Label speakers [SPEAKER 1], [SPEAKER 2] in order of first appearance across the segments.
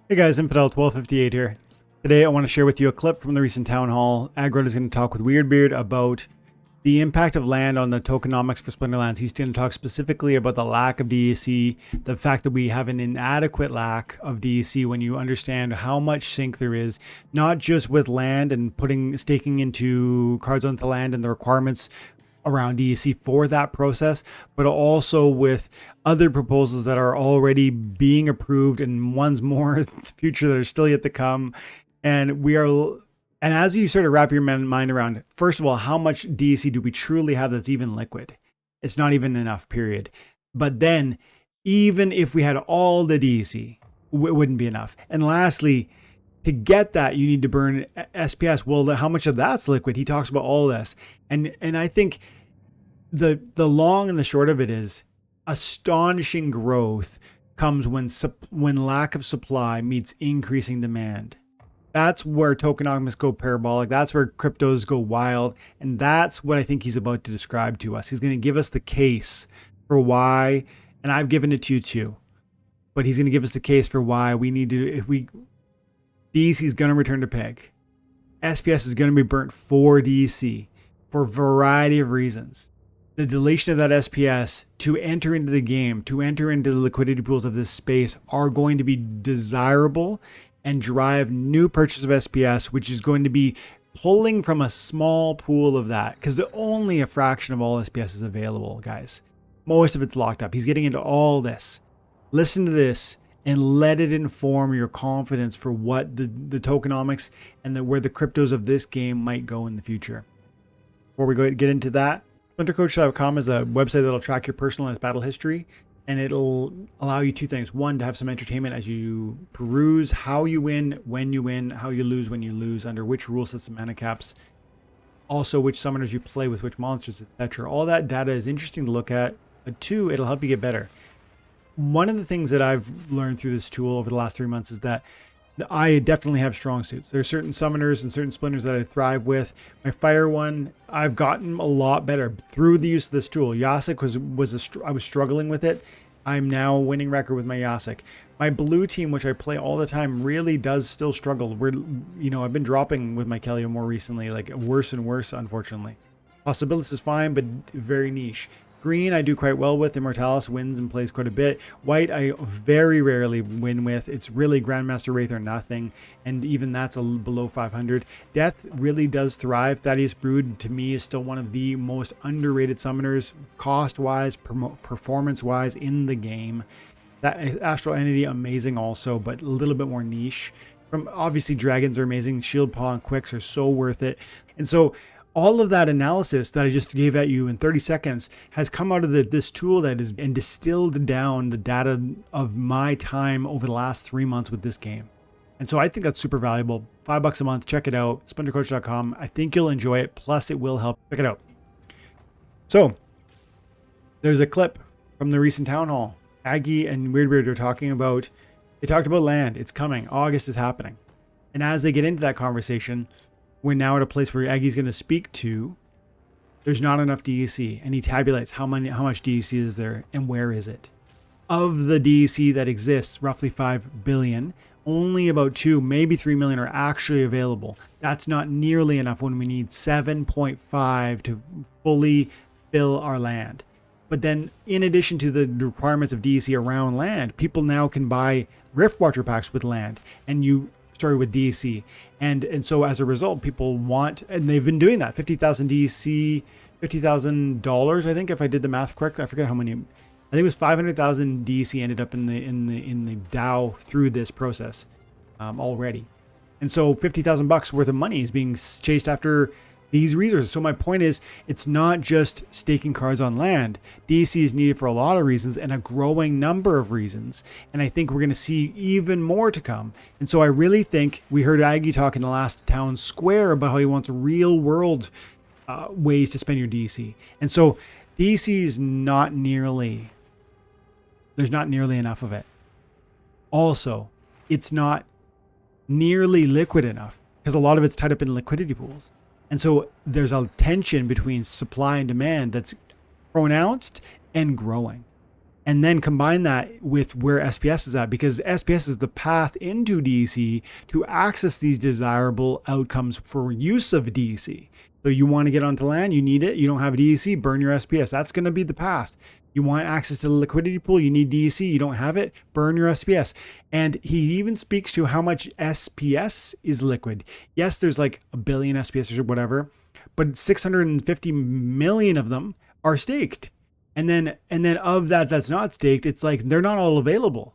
[SPEAKER 1] Hey guys, Infidel 1258 here. Today I want to share with you a clip from the recent town hall. Aggroed is going to talk with Weirdbeard about the impact of land on the tokenomics for Splinterlands. He's going to talk specifically about the lack of DEC, the fact that we have an inadequate lack of DEC when you understand how much sync there is, not just with land and staking into cards onto land and the requirements around DEC for that process, but also with other proposals that are already being approved and ones more in the future that are still yet to come. And as you sort of wrap your mind around, first of all, how much DEC do we truly have that's even liquid? It's not even enough, period. But then, even if we had all the DEC, it wouldn't be enough. And lastly, to get that, you need to burn SPS. Well, how much of that's liquid? He talks about all this. And I think the long and the short of it is astonishing growth comes when lack of supply meets increasing demand. That's where tokenomics go parabolic. That's where cryptos go wild. And that's what I think he's about to describe to us. He's going to give us the case for why, and I've given it to you too, but he's going to give us the case for why we need to, DEC is going to return to peg. SPS is going to be burnt for DEC for a variety of reasons. The deletion of that SPS to enter into the game, to enter into the liquidity pools of this space are going to be desirable and drive new purchase of SPS, which is going to be pulling from a small pool of that because only a fraction of all SPS is available, guys. Most of it's locked up. He's getting into all this. Listen to this and let it inform your confidence for what the tokenomics and where the cryptos of this game might go in the future. Before we get into that, Splintercoach.com is a website that'll track your personalized battle history, and it'll allow you two things. One, to have some entertainment as you peruse how you win, when you win, how you lose when you lose, under which rule sets and mana caps, also which summoners you play with, which monsters, etc. All that data is interesting to look at, but two, it'll help you get better. One of the things that I've learned through this tool over the last 3 months is that I definitely have strong suits. There are certain summoners and certain splinters that I thrive with. My fire one, I've gotten a lot better through the use of this tool. Yasik I was struggling with it. I'm now winning record with my Yasik. My blue team, which I play all the time, really does still struggle. I've been dropping with my Kelly more recently, like worse and worse, unfortunately. Possibilities is fine, but very niche. Green, I do quite well with. Immortalis wins and plays quite a bit. White, I very rarely win with. It's really Grandmaster Wraith or nothing, and even that's below 500. Death really does thrive. Thaddeus Brood, to me, is still one of the most underrated summoners, cost-wise, performance-wise in the game. That Astral Entity, amazing also, but a little bit more niche. Obviously, dragons are amazing. Shield Paw and Quicks are so worth it. And so all of that analysis that I just gave at you in 30 seconds has come out of this tool that is and distilled down the data of my time over the last 3 months with this game. And so I think that's super valuable. $5 a month. Check it out. Splintercoach.com. I think you'll enjoy it. Plus it will help. Check it out. So there's a clip from the recent town hall. Aggie and Weirdbeard are talking about, they talked about land. It's coming. August is happening. And as they get into that conversation, we're now at a place where Aggie's going to speak to, there's not enough DEC, and he tabulates how much DEC is there and where is it. Of the DEC that exists, roughly 5 billion, only about 2, maybe 3 million are actually available. That's not nearly enough when we need 7.5 to fully fill our land. But then in addition to the requirements of DEC around land, people now can buy Riftwatcher packs with land, and with DEC, and so as a result, people want, and they've been doing that. 50,000 DEC, $50,000. I think if I did the math correctly, I forget how many. I think it was 500,000 DEC ended up in the DAO through this process already, and so $50,000 worth of money is being chased after these resources. So my point is, it's not just staking cards on land. DEC is needed for a lot of reasons and a growing number of reasons. And I think we're going to see even more to come. And so I really think we heard Aggie talk in the last town square about how he wants real world ways to spend your DEC. And so DEC is there's not nearly enough of it. Also, it's not nearly liquid enough because a lot of it's tied up in liquidity pools. And so there's a tension between supply and demand that's pronounced and growing. and then combine that with where SPS is at, because SPS is the path into DEC to access these desirable outcomes for use of DEC. So you want to get onto land, you need it, you don't have a DEC, burn your SPS. That's going to be the path. You want access to the liquidity pool, you need DEC, you don't have it, burn your SPS. And he even speaks to how much SPS is liquid. Yes, there's like a billion SPS or whatever, but 650 million of them are staked. And then of that's not staked, it's like they're not all available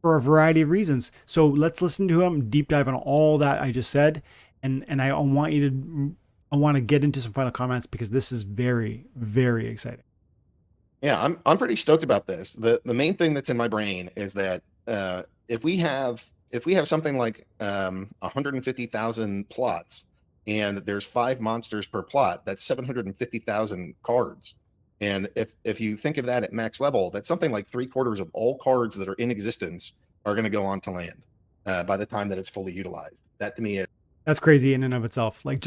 [SPEAKER 1] for a variety of reasons. So let's listen to him deep dive on all that I just said. And I want to get into some final comments, because this is very, very exciting.
[SPEAKER 2] Yeah, I'm pretty stoked about this. The main thing that's in my brain is that if we have something like 150,000 plots, and there's 5 monsters per plot, that's 750,000 cards. And if you think of that at max level, that's something like 3/4 of all cards that are in existence are going to go onto land by the time that it's fully utilized. That to me is
[SPEAKER 1] That's crazy in and of itself. Like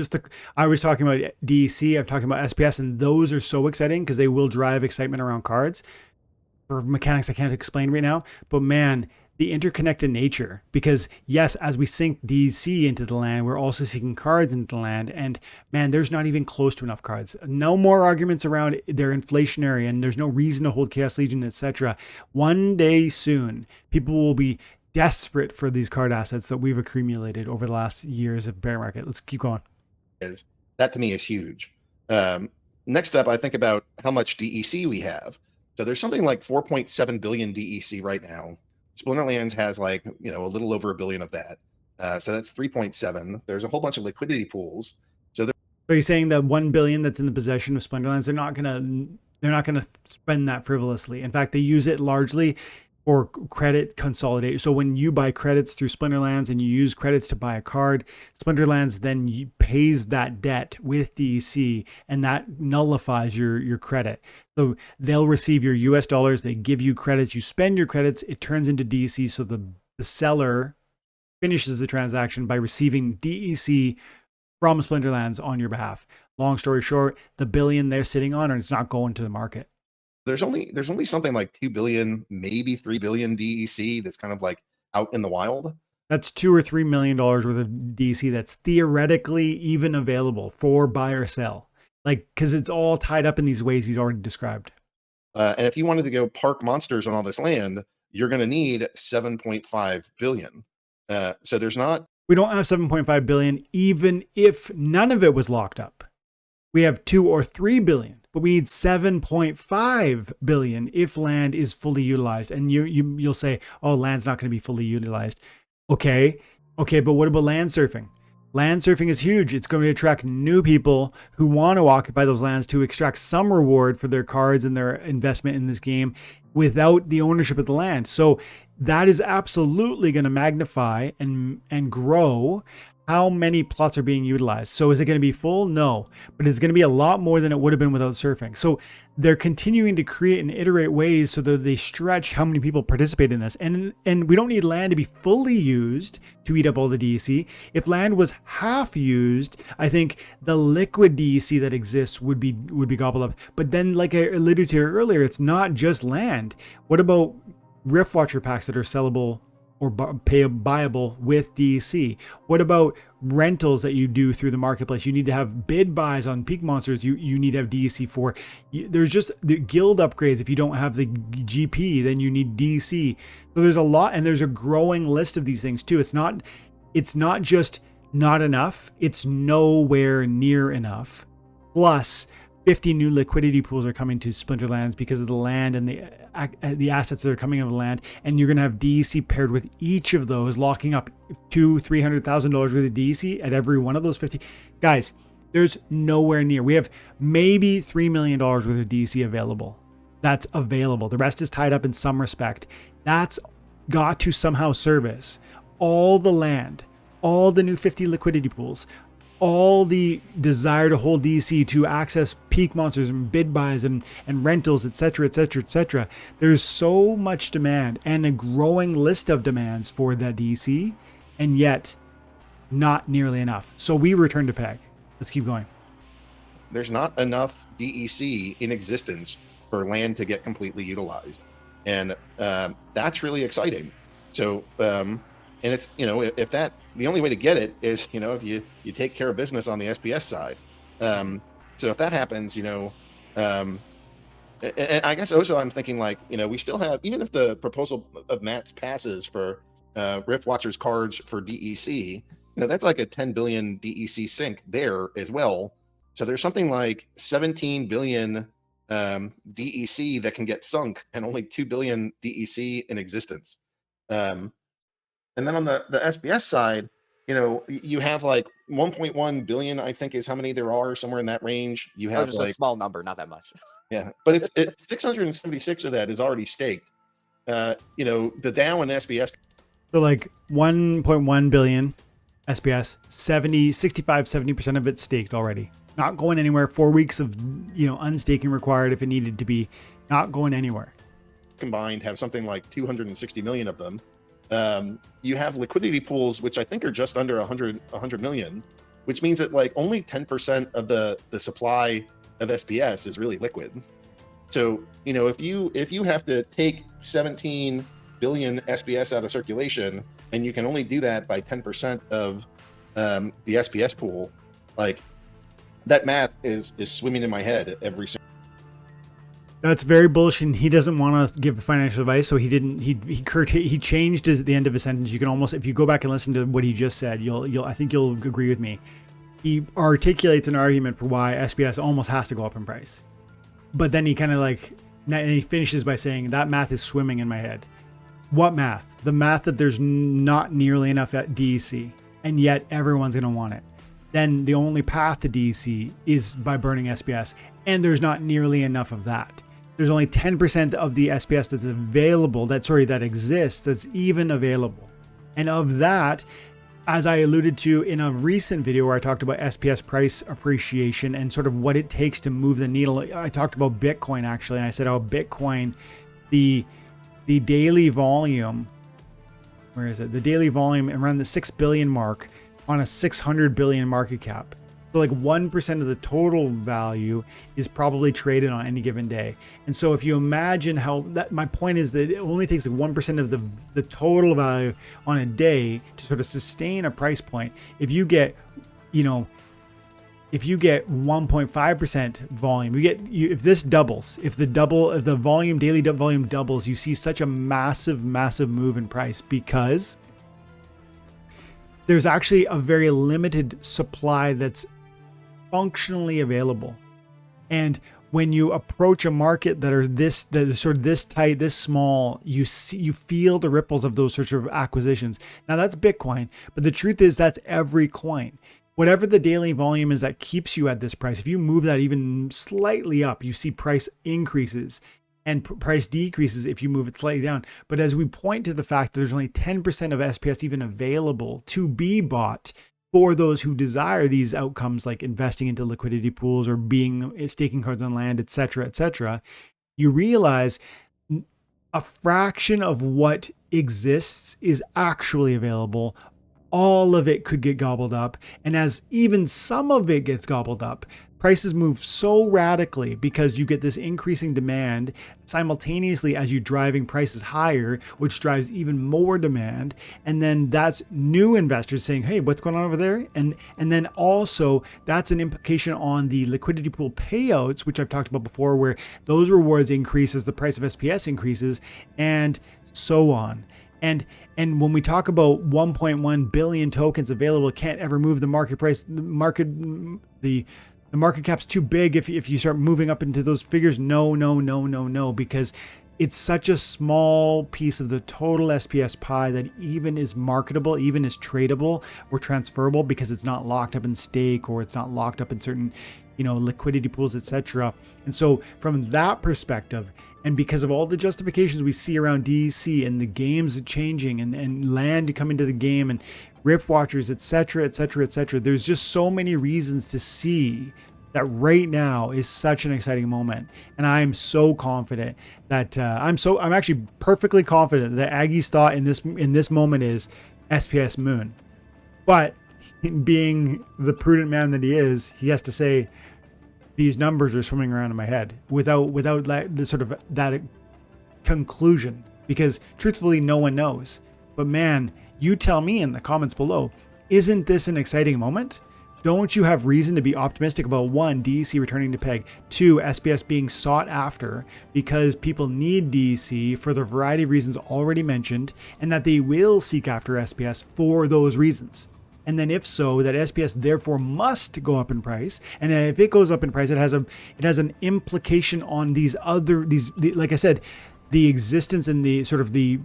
[SPEAKER 1] I was talking about DEC, I'm talking about SPS, and those are so exciting because they will drive excitement around cards for mechanics I can't explain right now. But man, the interconnected nature, because yes, as we sink DEC into the land, we're also sinking cards into the land. And man, there's not even close to enough cards. No more arguments around they're inflationary and there's no reason to hold Chaos Legion, etc. One day soon, people will be desperate for these card assets that we've accumulated over the last years of bear market. Let's keep going.
[SPEAKER 2] That to me is huge. Next up, I think about how much DEC we have. So there's something like 4.7 billion DEC right now. Splinterlands has like, a little over $1 billion of that. So that's 3.7. There's a whole bunch of liquidity pools. So
[SPEAKER 1] you're saying that 1 billion that's in the possession of Splinterlands, they're not gonna spend that frivolously. In fact, they use it largely or credit consolidate. So when you buy credits through Splinterlands and you use credits to buy a card, Splinterlands then pays that debt with DEC, and that nullifies your credit. So they'll receive your US dollars, they give you credits, you spend your credits, it turns into DEC. So the seller finishes the transaction by receiving DEC from Splinterlands on your behalf. Long story short, the billion they're sitting on, and it's not going to the market.
[SPEAKER 2] There's only something like 2 billion, maybe 3 billion DEC that's kind of like out in the wild.
[SPEAKER 1] That's $2 or $3 million worth of DEC that's theoretically even available for buy or sell. Like, because it's all tied up in these ways he's already described.
[SPEAKER 2] And if you wanted to go park monsters on all this land, you're going to need 7.5 billion. So
[SPEAKER 1] we don't have 7.5 billion, even if none of it was locked up. We have 2 or 3 billion. But we need 7.5 billion if land is fully utilized. And you'll say, oh, land's not going to be fully utilized. Okay, but what about land surfing? Land surfing is huge. It's going to attract new people who want to occupy those lands to extract some reward for their cards and their investment in this game without the ownership of the land. So that is absolutely going to magnify and grow how many plots are being utilized. So is it going to be full? No, but it's going to be a lot more than it would have been without surfing. So they're continuing to create and iterate ways so that they stretch how many people participate in this. And we don't need land to be fully used to eat up all the DEC. If land was half used, I think the liquid DEC that exists would be gobbled up. But then, like I alluded to earlier, it's not just land. What about Rift Watcher packs that are sellable or buyable with DEC? What about rentals that you do through the marketplace? You need to have bid buys on peak monsters. You need to have DEC for. There's just the guild upgrades. If you don't have the GP, then you need DEC. So there's a lot, and there's a growing list of these things too. It's not just not enough. It's nowhere near enough. Plus, 50 new liquidity pools are coming to Splinterlands because of the land and the assets that are coming out of the land, and you're going to have DEC paired with each of those, locking up $200,000-$300,000 worth of DEC at every one of those 50. Guys, there's nowhere near. We have maybe $3 million worth of DEC available. That's available. The rest is tied up in some respect. That's got to somehow service all the land, all the new 50 liquidity pools, all the desire to hold DEC to access peak monsters and bid buys and rentals, etc., etc., etc. There's so much demand and a growing list of demands for that DEC, and yet not nearly enough. So we return to peg. Let's keep going.
[SPEAKER 2] There's not enough DEC in existence for land to get completely utilized. And that's really exciting. So, and it's, if that, the only way to get it is, if you take care of business on the SPS side. So if that happens, and I guess also I'm thinking like, we still have, even if the proposal of Matt's passes for Rift Watchers cards for DEC, that's like a 10 billion DEC sink there as well. So there's something like 17 billion DEC that can get sunk and only 2 billion DEC in existence. And then on the SPS side, you have like 1.1 billion, I think is how many there are, somewhere in that range. You have
[SPEAKER 3] just
[SPEAKER 2] like
[SPEAKER 3] a small number, not that much.
[SPEAKER 2] Yeah, but it's 676 of that is already staked. The DAO and SPS.
[SPEAKER 1] So like 1.1 billion SPS, 70% of it's staked already. Not going anywhere. 4 weeks of, unstaking required if it needed to be. Not going anywhere.
[SPEAKER 2] Combined have something like 260 million of them. You have liquidity pools, which I think are just under 100 million, which means that like only 10% of the supply of SPS is really liquid. So, if you have to take 17 billion SPS out of circulation, and you can only do that by 10% of the SPS pool, like that math is swimming in my head every single.
[SPEAKER 1] That's very bullish, and he doesn't want to give financial advice, so he didn't. He changed at the end of his sentence. You can almost, if you go back and listen to what he just said, I think you'll agree with me. He articulates an argument for why SPS almost has to go up in price, but then he kind of and he finishes by saying that math is swimming in my head. What math? The math that there's not nearly enough at DEC, and yet everyone's going to want it. Then the only path to DEC is by burning SPS, and there's not nearly enough of that. There's only 10% of the SPS that's available, that exists, that's even available. And of that, as I alluded to in a recent video where I talked about SPS price appreciation and sort of what it takes to move the needle, I talked about Bitcoin actually, and I said, Bitcoin, the daily volume, where is it? The daily volume around the 6 billion mark on a 600 billion market cap. So like 1% of the total value is probably traded on any given day. And so if you imagine my point is that it only takes like 1% of the total value on a day to sort of sustain a price point. If you get, if you get 1.5% volume, if this doubles, if the daily volume doubles, you see such a massive move in price because there's actually a very limited supply that's functionally available. And when you approach a market that is sort of this tight, this small, you feel the ripples of those sorts of acquisitions. Now that's Bitcoin, but the truth is that's every coin. Whatever the daily volume is that keeps you at this price, if you move that even slightly up, you see price increases and price decreases if you move it slightly down. But as we point to the fact that there's only 10% of SPS even available to be bought for those who desire these outcomes, like investing into liquidity pools or staking cards on land, etc., you realize a fraction of what exists is actually available. All of it could get gobbled up. And as even some of it gets gobbled up, prices move so radically because you get this increasing demand simultaneously as you're driving prices higher, which drives even more demand. And then that's new investors saying, hey, what's going on over there? And then also that's an implication on the liquidity pool payouts, which I've talked about before, where those rewards increase as the price of SPS increases and so on. And when we talk about 1.1 billion tokens available, can't ever move the market price, the market cap's too big if you start moving up into those figures. No, because it's such a small piece of the total SPS pie that even is marketable, even is tradable or transferable because it's not locked up in stake or it's not locked up in certain, liquidity pools, etc. And so from that perspective, and because of all the justifications we see around DEC and the games changing and land coming to the game and Rift Watchers, etc., there's just so many reasons to see that right now is such an exciting moment. And I'm so confident that I'm actually perfectly confident that Aggie's thought in this moment is SPS Moon. But being the prudent man that he is, he has to say, these numbers are swimming around in my head without the sort of that conclusion, because truthfully, no one knows. But man, you tell me in the comments below, isn't this an exciting moment? Don't you have reason to be optimistic about 1, DEC returning to peg, 2, SPS being sought after because people need DEC for the variety of reasons already mentioned, and that they will seek after SPS for those reasons? And then if so, that SPS therefore must go up in price. And then if it goes up in price, it has an implication on like I said, the existence and the sort of the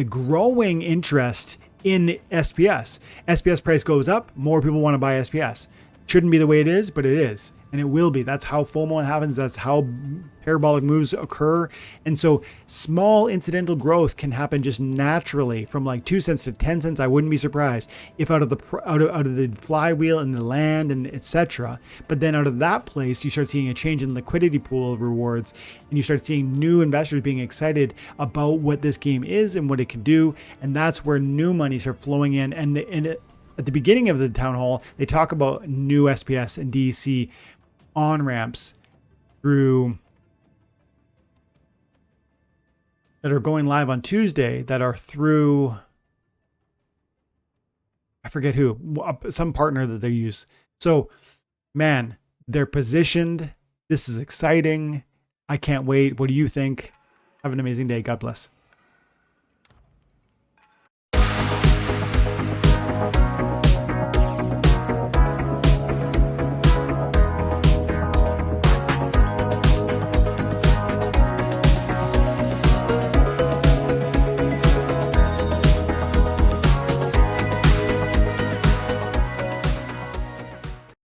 [SPEAKER 1] growing interest in SPS. SPS price goes up, more people want to buy SPS. Shouldn't be the way it is, but it is. And it will be. That's how FOMO happens. That's how parabolic moves occur. And so small incidental growth can happen just naturally from like 2 cents to 10 cents. I wouldn't be surprised if out of the flywheel and the land and etc. But then out of that place, you start seeing a change in liquidity pool rewards, and you start seeing new investors being excited about what this game is and what it can do. And that's where new money start flowing in. At the beginning of the town hall, they talk about new SPS and DEC on-ramps that are going live on Tuesday that are through, I forget who, some partner that they use. So man, they're positioned. This is exciting. I can't wait. What do you think? Have an amazing day. God bless.